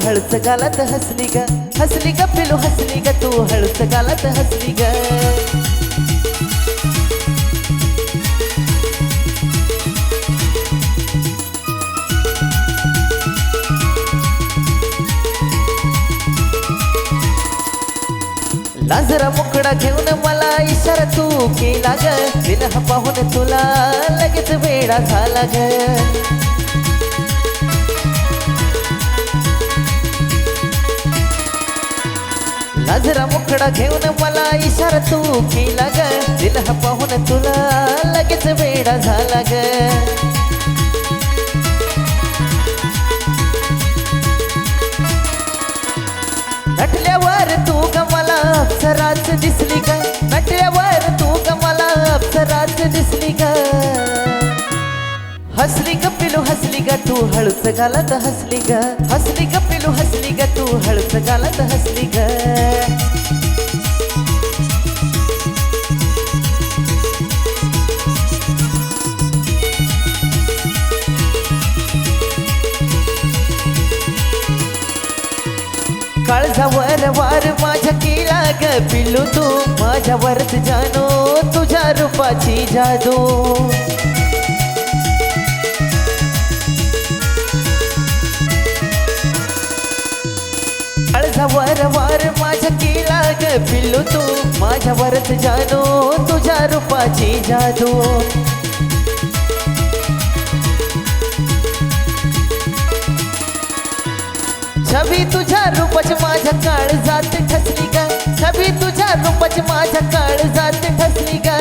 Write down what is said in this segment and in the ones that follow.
हळस गालात हसली ग पिलू हसली ग तू हळस गालात हसली ग लाजरा मुकडा घेऊन मला इशारा तू केला ग विरह पाहून तुला लगेच वेडा झाला ग लाजरा मुकडा घेऊन मला इशारा तू केला ग विरह पाहून तुला लगेच वेडा झाला ग नटल्यावर तू ग मला अप्सराच दिसली ग नटल्यावर तू ग मला अप्सराच दिसली ग हसली ग पिलू हसली ग तू हळस गालात हसली ग पिलू हसली ग तू हळस गालात हसली ग काळजावर वार माझ्या केला ग पिल्लू तू माझ्यावरच जाणू तुझ्या रूपाची जादू काळजावर वार माझ्या केला ग पिल्लू तू माझ्यावरच जाणू तुझ्या रूपाची जादू छबी तुझ्या रूपाची माझ्या काळजात ठसली ग छबी तुझ्या रूपाची माझ्या काळजात ठसली ग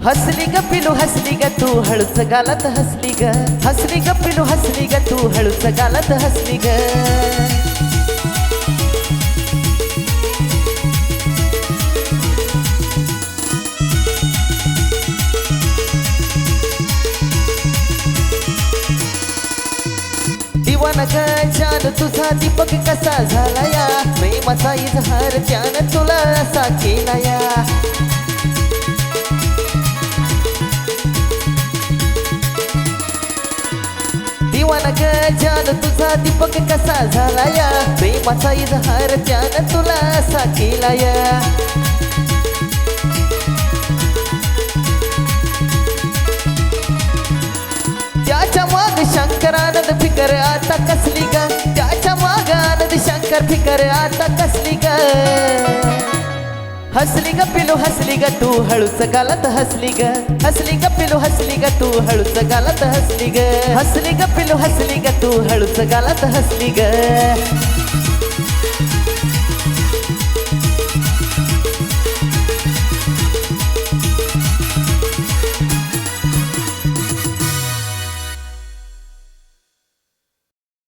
हसली ग पिलू हसली ग तू हळस गालात हसली ग पिलू हसली ग तू हळस गालात हसली ग दिवाना ग जान तुझा दीपक कसा झाला या प्रेमाचा इजहार त्यानं तुला असा केला या दिवाना ग जान तुझा दीपक कसा झाला या प्रेमाचा इजहार त्यानं तुला असा केला या त्याच्या माग शंकर आनंद फिकर आता कसली ग त्याच्या माग आनंद शंकर फिकर आता कसली ग हसली ग पिलू हसली ग तू हळूच गालात हसली ग पिलू हसली ग तू हळूच गालात हसली ग पिलू हसली ग तू हळूच गालात हसली ग